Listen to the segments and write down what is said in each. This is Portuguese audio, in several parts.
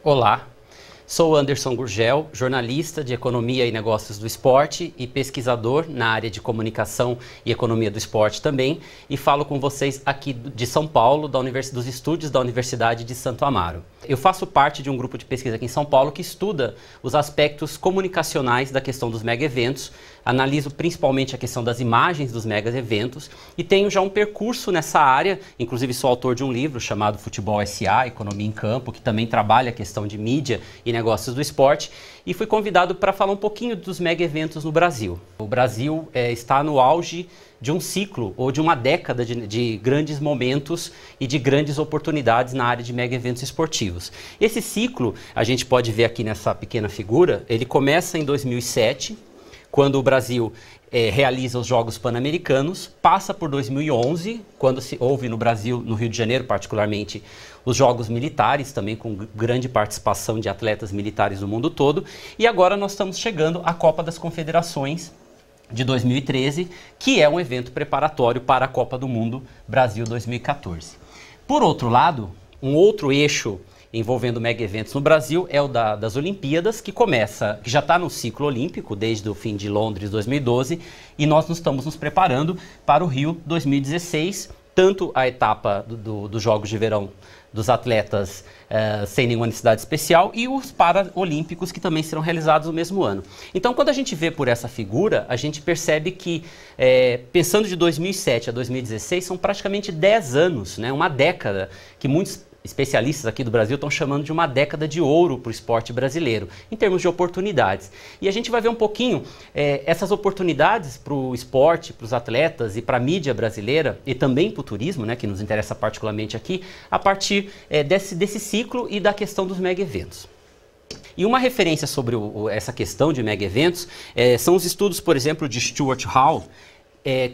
Olá, sou Anderson Gurgel, jornalista de Economia e Negócios do Esporte e pesquisador na área de Comunicação e Economia do Esporte também, e falo com vocês aqui de São Paulo, dos estúdios da Universidade de Santo Amaro. Eu faço parte de um grupo de pesquisa aqui em São Paulo que estuda os aspectos comunicacionais da questão dos mega-eventos, analiso principalmente a questão das imagens dos mega-eventos e tenho já um percurso nessa área, inclusive sou autor de um livro chamado Futebol S.A., Economia em Campo, que também trabalha a questão de mídia e negócios do esporte, e fui convidado para falar um pouquinho dos mega-eventos no Brasil. O Brasil está no auge de um ciclo ou de uma década de grandes momentos e de grandes oportunidades na área de mega-eventos esportivos. Esse ciclo, a gente pode ver aqui nessa pequena figura, ele começa em 2007, quando o Brasil realiza os Jogos Pan-Americanos, passa por 2011, quando houve no Brasil, no Rio de Janeiro particularmente, os Jogos Militares, também com grande participação de atletas militares do mundo todo, e agora nós estamos chegando à Copa das Confederações de 2013, que é um evento preparatório para a Copa do Mundo Brasil 2014. Por outro lado, um outro eixo envolvendo mega-eventos no Brasil é o das Olimpíadas, que já está no ciclo olímpico desde o fim de Londres 2012, e nós estamos nos preparando para o Rio 2016, tanto a etapa dos Jogos de Verão dos atletas sem nenhuma necessidade especial e os Paralímpicos, que também serão realizados no mesmo ano. Então, quando a gente vê por essa figura, a gente percebe que, pensando de 2007 a 2016, são praticamente 10 anos, né, uma década, que muitos especialistas aqui do Brasil estão chamando de uma década de ouro para o esporte brasileiro, em termos de oportunidades. E a gente vai ver um pouquinho essas oportunidades para o esporte, para os atletas e para a mídia brasileira, e também para o turismo, né, que nos interessa particularmente aqui, a partir desse ciclo e da questão dos mega-eventos. E uma referência sobre essa questão de mega-eventos são os estudos, por exemplo, de Stuart Hall,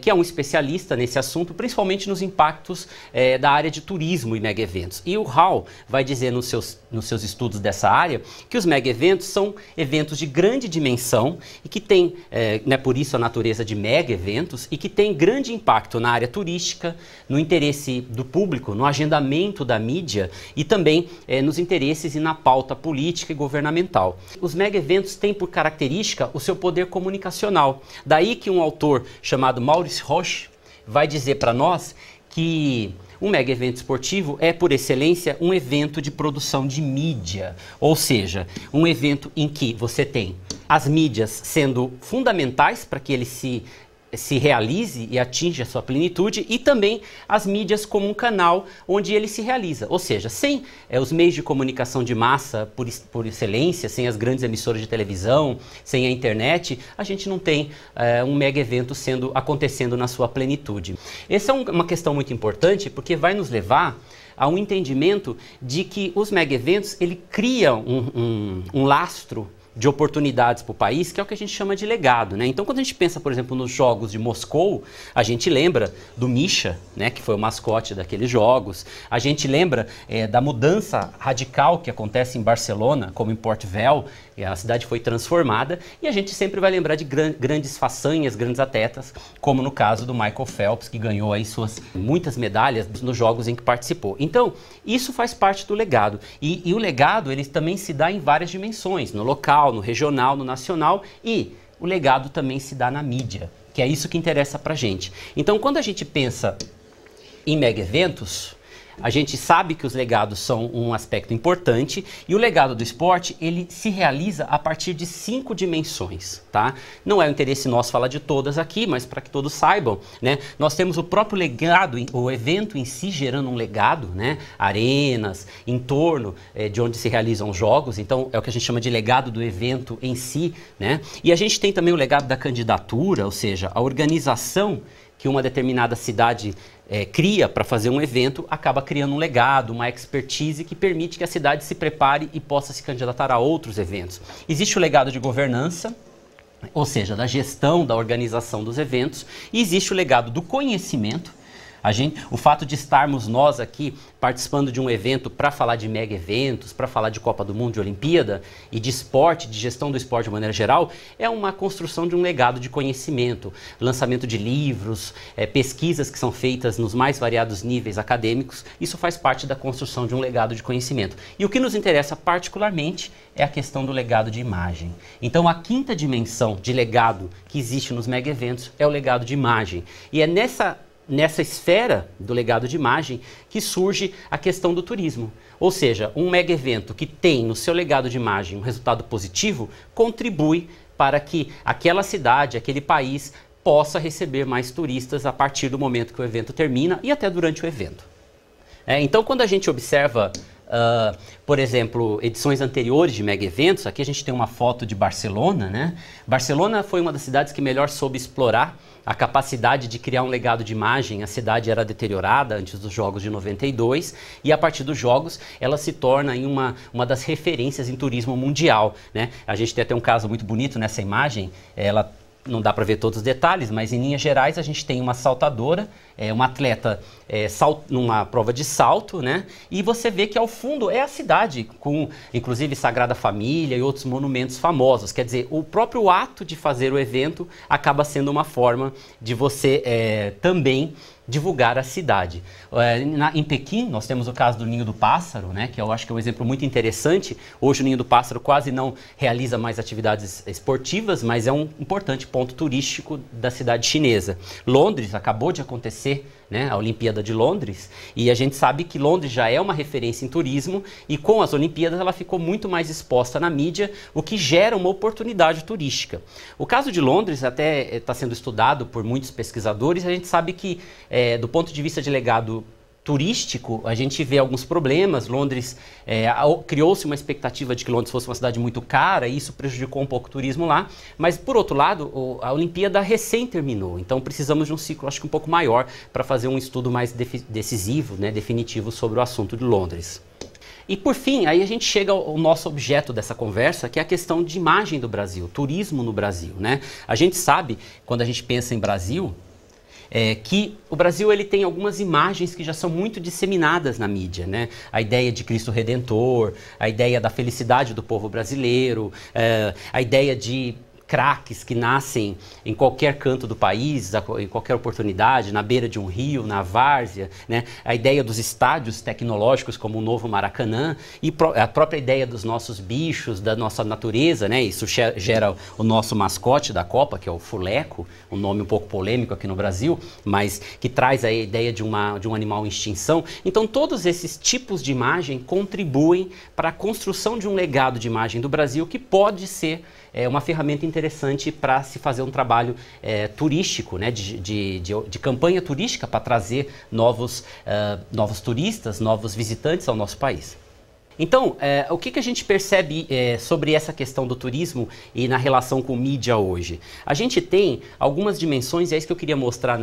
que é um especialista nesse assunto, principalmente nos impactos da área de turismo e mega-eventos. E o Hall vai dizer nos seus estudos dessa área que os mega-eventos são eventos de grande dimensão e que têm, por isso a natureza de mega-eventos, e que têm grande impacto na área turística, no interesse do público, no agendamento da mídia e também nos interesses e na pauta política e governamental. Os mega-eventos têm por característica o seu poder comunicacional. Daí que um autor chamado Maurice Roche vai dizer para nós que um mega-evento esportivo é, por excelência, um evento de produção de mídia, ou seja, um evento em que você tem as mídias sendo fundamentais para que ele se realize e atinja a sua plenitude, e também as mídias como um canal onde ele se realiza. Ou seja, sem os meios de comunicação de massa por excelência, sem as grandes emissoras de televisão, sem a internet, a gente não tem um mega evento acontecendo na sua plenitude. Essa é uma questão muito importante, porque vai nos levar a um entendimento de que os mega eventos ele cria um lastro de oportunidades para o país, que é o que a gente chama de legado, né? Então, quando a gente pensa, por exemplo, nos Jogos de Moscou, a gente lembra do Misha, né, que foi o mascote daqueles Jogos. A gente lembra da mudança radical que acontece em Barcelona, como em Port Vell, a cidade foi transformada, e a gente sempre vai lembrar de grandes façanhas, grandes atletas, como no caso do Michael Phelps, que ganhou aí muitas medalhas nos Jogos em que participou. Então, isso faz parte do legado. E o legado, ele também se dá em várias dimensões, no local, no regional, no nacional, e o legado também se dá na mídia, que é isso que interessa pra gente. Então, quando a gente pensa em mega-eventos, a gente sabe que os legados são um aspecto importante, e o legado do esporte, ele se realiza a partir de 5 dimensões, tá? Não é o interesse nosso falar de todas aqui, mas para que todos saibam, né? Nós temos o próprio legado, o evento em si gerando um legado, né? Arenas, em torno de onde se realizam os jogos, então é o que a gente chama de legado do evento em si, né? E a gente tem também o legado da candidatura, ou seja, a organização que uma determinada cidade cria para fazer um evento, acaba criando um legado, uma expertise que permite que a cidade se prepare e possa se candidatar a outros eventos. Existe o legado de governança, ou seja, da gestão, da organização dos eventos, e existe o legado do conhecimento, O fato de estarmos nós aqui participando de um evento para falar de mega eventos, para falar de Copa do Mundo, de Olimpíada e de esporte, de gestão do esporte de maneira geral, é uma construção de um legado de conhecimento, lançamento de livros, pesquisas que são feitas nos mais variados níveis acadêmicos. Isso faz parte da construção de um legado de conhecimento. E o que nos interessa particularmente é a questão do legado de imagem. Então, a quinta dimensão de legado que existe nos mega eventos é o legado de imagem. E é nessa esfera do legado de imagem que surge a questão do turismo. Ou seja, um mega evento que tem no seu legado de imagem um resultado positivo, contribui para que aquela cidade, aquele país, possa receber mais turistas a partir do momento que o evento termina e até durante o evento. Então, quando a gente observa, por exemplo, edições anteriores de mega eventos, aqui a gente tem uma foto de Barcelona, né? Barcelona foi uma das cidades que melhor soube explorar a capacidade de criar um legado de imagem. A cidade era deteriorada antes dos Jogos de 92 e a partir dos Jogos ela se torna em uma das referências em turismo mundial, né? A gente tem até um caso muito bonito nessa imagem, ela não dá para ver todos os detalhes, mas em linhas gerais a gente tem uma saltadora, uma atleta numa prova de salto, né? E você vê que ao fundo é a cidade, com inclusive Sagrada Família e outros monumentos famosos. Quer dizer, o próprio ato de fazer o evento acaba sendo uma forma de você também divulgar a cidade. Em Pequim, nós temos o caso do Ninho do Pássaro, né, que eu acho que é um exemplo muito interessante. Hoje o Ninho do Pássaro quase não realiza mais atividades esportivas, mas é um importante ponto turístico da cidade chinesa. Londres acabou de acontecer, né, a Olimpíada de Londres, e a gente sabe que Londres já é uma referência em turismo e com as Olimpíadas ela ficou muito mais exposta na mídia, o que gera uma oportunidade turística. O caso de Londres até está sendo estudado por muitos pesquisadores. A gente sabe que do ponto de vista de legado turístico, a gente vê alguns problemas. Londres, criou-se uma expectativa de que Londres fosse uma cidade muito cara e isso prejudicou um pouco o turismo lá, mas por outro lado, a Olimpíada recém terminou, então precisamos de um ciclo, acho que um pouco maior, para fazer um estudo mais decisivo, né, definitivo sobre o assunto de Londres. E por fim, aí a gente chega ao nosso objeto dessa conversa, que é a questão de imagem do Brasil, turismo no Brasil, né? A gente sabe, quando a gente pensa em Brasil, que o Brasil ele tem algumas imagens que já são muito disseminadas na mídia, né? A ideia de Cristo Redentor, a ideia da felicidade do povo brasileiro, a ideia de craques que nascem em qualquer canto do país, em qualquer oportunidade, na beira de um rio, na várzea, né? A ideia dos estádios tecnológicos como o novo Maracanã e a própria ideia dos nossos bichos, da nossa natureza, né? Isso gera o nosso mascote da Copa, que é o fuleco, um nome um pouco polêmico aqui no Brasil, mas que traz a ideia de um animal em extinção. Então todos esses tipos de imagem contribuem para a construção de um legado de imagem do Brasil que pode ser uma ferramenta interessante para se fazer um trabalho turístico, né, de campanha turística para trazer novos turistas, novos visitantes ao nosso país. Então, o que a gente percebe sobre essa questão do turismo e na relação com mídia hoje? A gente tem algumas dimensões, e é isso que eu queria mostrar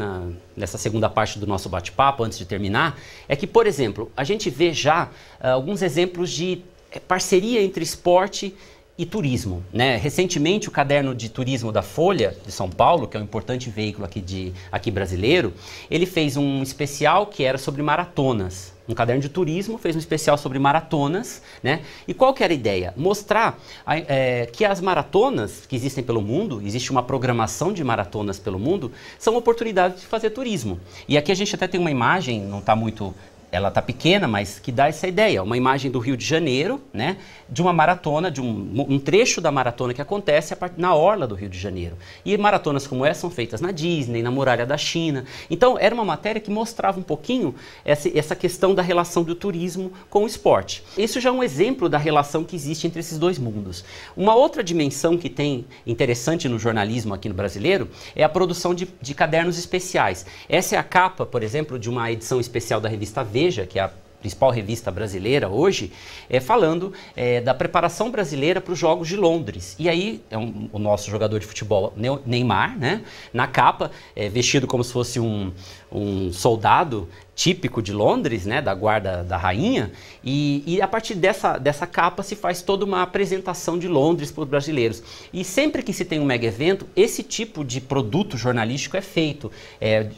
nessa segunda parte do nosso bate-papo, antes de terminar, é que, por exemplo, a gente vê já alguns exemplos de parceria entre esporte e turismo, né? Recentemente, o caderno de turismo da Folha de São Paulo, que é um importante veículo aqui brasileiro, ele fez um especial que era sobre maratonas. Um caderno de turismo fez um especial sobre maratonas, né? E qual que era a ideia? Mostrar que as maratonas que existem pelo mundo, existe uma programação de maratonas pelo mundo, são oportunidades de fazer turismo. E aqui a gente até tem uma imagem, não está muito... Ela está pequena, mas que dá essa ideia. Uma imagem do Rio de Janeiro, né, de uma maratona, de um trecho da maratona que acontece na orla do Rio de Janeiro. E maratonas como essa são feitas na Disney, na Muralha da China. Então, era uma matéria que mostrava um pouquinho essa questão da relação do turismo com o esporte. Isso já é um exemplo da relação que existe entre esses dois mundos. Uma outra dimensão que tem interessante no jornalismo aqui no brasileiro é a produção de cadernos especiais. Essa é a capa, por exemplo, de uma edição especial da revista Veja, que é a principal revista brasileira hoje, falando da preparação brasileira para os Jogos de Londres. E aí, o nosso jogador de futebol, Neymar, né, na capa, vestido como se fosse um soldado, típico de Londres, né, da guarda da rainha, e a partir dessa capa se faz toda uma apresentação de Londres para os brasileiros. E sempre que se tem um mega evento, esse tipo de produto jornalístico é feito,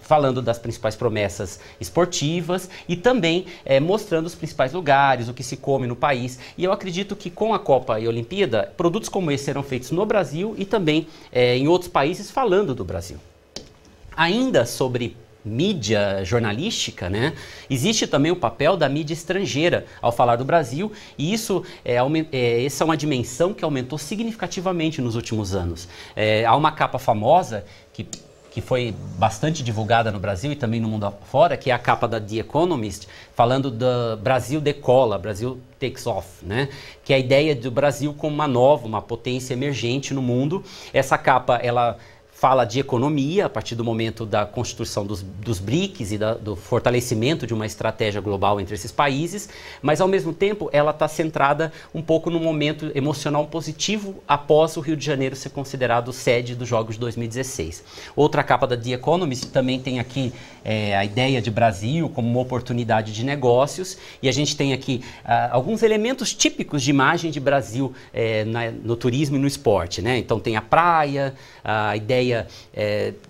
falando das principais promessas esportivas e também mostrando os principais lugares, o que se come no país. E eu acredito que com a Copa e a Olimpíada, produtos como esse serão feitos no Brasil e também em outros países falando do Brasil. Ainda sobre mídia jornalística, né? Existe também o papel da mídia estrangeira ao falar do Brasil, e essa é uma dimensão que aumentou significativamente nos últimos anos. Há uma capa famosa que foi bastante divulgada no Brasil e também no mundo afora, que é a capa da The Economist, falando do Brasil decola, Brasil takes off, né? Que é a ideia do Brasil como uma potência emergente no mundo. Essa capa, ela fala de economia a partir do momento da constituição dos BRICS e do fortalecimento de uma estratégia global entre esses países, mas ao mesmo tempo ela está centrada um pouco no momento emocional positivo após o Rio de Janeiro ser considerado sede dos Jogos de 2016. Outra capa da The Economist também tem aqui a ideia de Brasil como uma oportunidade de negócios, e a gente tem aqui alguns elementos típicos de imagem de Brasil no turismo e no esporte, né? Então tem a praia, a ideia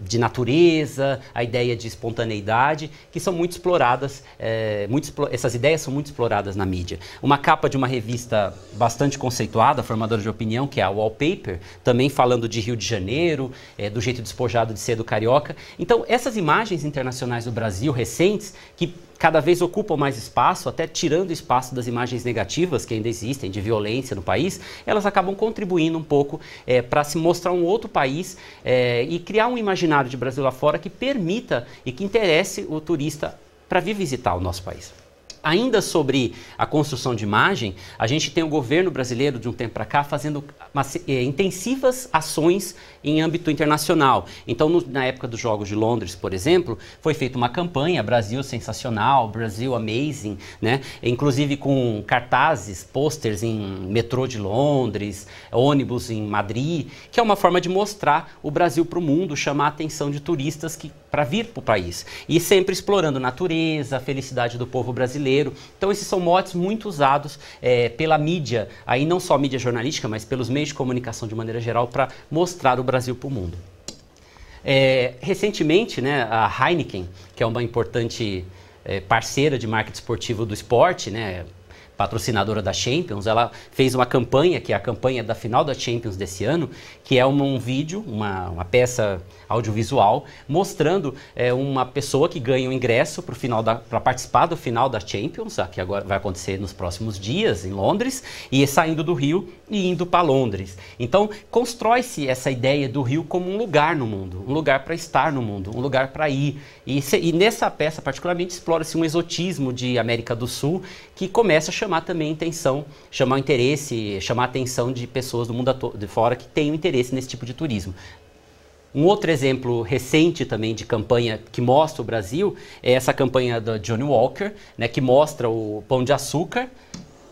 de natureza, a ideia de espontaneidade, que são muito exploradas, essas ideias são muito exploradas na mídia. Uma capa de uma revista bastante conceituada, formadora de opinião, que é a Wallpaper, também falando de Rio de Janeiro, do jeito despojado de ser do carioca. Então, essas imagens internacionais do Brasil recentes, que cada vez ocupam mais espaço, até tirando espaço das imagens negativas que ainda existem, de violência no país, elas acabam contribuindo um pouco para se mostrar um outro país e criar um imaginário de Brasil lá fora que permita e que interesse o turista para vir visitar o nosso país. Ainda sobre a construção de imagem, a gente tem o governo brasileiro, de um tempo para cá, fazendo intensivas ações em âmbito internacional. Então, na época dos Jogos de Londres, por exemplo, foi feita uma campanha, Brasil Sensacional, Brasil Amazing, né? Inclusive com cartazes, pôsteres em metrô de Londres, ônibus em Madrid, que é uma forma de mostrar o Brasil para o mundo, chamar a atenção de turistas para vir para o país. E sempre explorando natureza, a felicidade do povo brasileiro. Então esses são motes muito usados pela mídia, aí não só mídia jornalística, mas pelos meios de comunicação de maneira geral, para mostrar o Brasil para o mundo. Recentemente, né, a Heineken, que é uma importante parceira de marketing esportivo do esporte, né, patrocinadora da Champions, ela fez uma campanha, que é a campanha da final da Champions desse ano, que é um vídeo, uma peça audiovisual, mostrando uma pessoa que ganha um ingresso para participar do final da Champions, que agora vai acontecer nos próximos dias em Londres, e saindo do Rio e indo para Londres. Então, constrói-se essa ideia do Rio como um lugar no mundo, um lugar para estar no mundo, um lugar para ir. E nessa peça, particularmente, explora-se um exotismo de América do Sul, que começa a chamar também atenção, chamar o interesse, chamar a atenção de pessoas do mundo de fora que tenham interesse nesse tipo de turismo. Um outro exemplo recente também de campanha que mostra o Brasil é essa campanha da Johnnie Walker, né, que mostra o Pão de Açúcar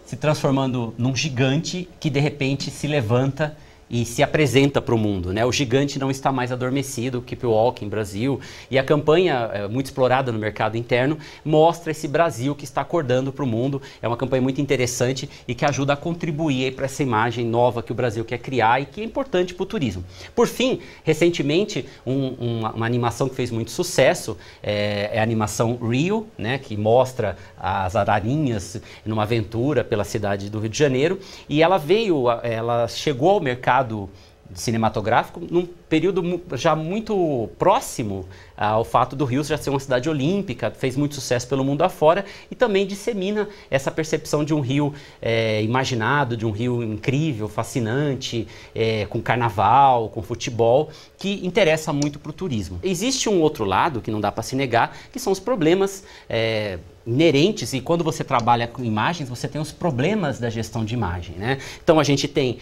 se transformando num gigante que de repente se levanta e se apresenta para o mundo, né? O gigante não está mais adormecido, Keep Walking Brasil, e a campanha, muito explorada no mercado interno, mostra esse Brasil que está acordando para o mundo. É uma campanha muito interessante e que ajuda a contribuir para essa imagem nova que o Brasil quer criar e que é importante para o turismo. Por fim, recentemente, uma animação que fez muito sucesso é a animação Rio, né? Que mostra as ararinhas numa aventura pela cidade do Rio de Janeiro, e ela chegou ao mercado cinematográfico num período já muito próximo ao fato do Rio já ser uma cidade olímpica, fez muito sucesso pelo mundo afora e também dissemina essa percepção de um Rio imaginado, de um Rio incrível, fascinante, com carnaval, com futebol, que interessa muito para o turismo. Existe um outro lado que não dá para se negar, que são os problemas inerentes, e quando você trabalha com imagens, você tem os problemas da gestão de imagem, né? Então a gente tem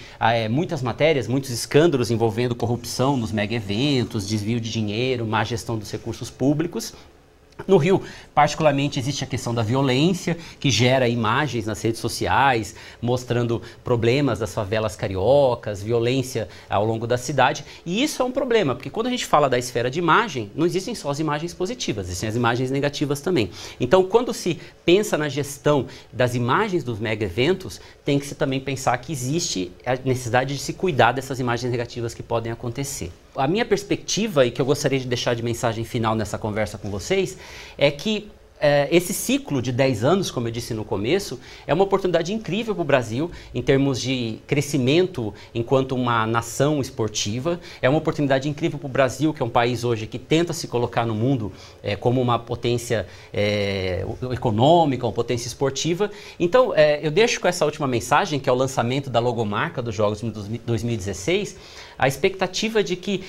muitas matérias, muitos escândalos envolvendo corrupção nos mega eventos, desvio de dinheiro, má gestão dos recursos públicos. No Rio, particularmente, existe a questão da violência, que gera imagens nas redes sociais, mostrando problemas das favelas cariocas, violência ao longo da cidade. E isso é um problema, porque quando a gente fala da esfera de imagem, não existem só as imagens positivas, existem as imagens negativas também. Então, quando se pensa na gestão das imagens dos mega eventos, tem que se também pensar que existe a necessidade de se cuidar dessas imagens negativas que podem acontecer. A minha perspectiva, e que eu gostaria de deixar de mensagem final nessa conversa com vocês, é que esse ciclo de 10 anos, como eu disse no começo, é uma oportunidade incrível para o Brasil em termos de crescimento enquanto uma nação esportiva. É uma oportunidade incrível para o Brasil, que é um país hoje que tenta se colocar no mundo como uma potência econômica, uma potência esportiva. Então, eu deixo com essa última mensagem, que é o lançamento da logomarca dos Jogos de 2016, a expectativa de que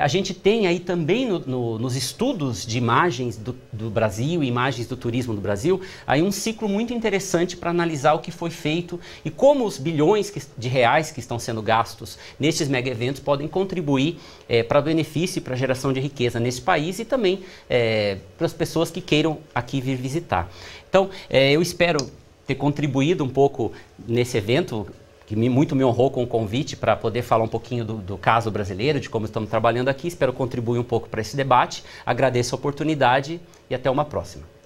a gente tem aí também nos estudos de imagens do Brasil, imagens do turismo do Brasil, aí um ciclo muito interessante para analisar o que foi feito e como os bilhões de reais que estão sendo gastos nestes mega eventos podem contribuir para benefício e para geração de riqueza nesse país e também para as pessoas que queiram aqui vir visitar. Então, eu espero ter contribuído um pouco nesse evento, que muito me honrou com o convite para poder falar um pouquinho do caso brasileiro, de como estamos trabalhando aqui. Espero contribuir um pouco para esse debate. Agradeço a oportunidade e até uma próxima.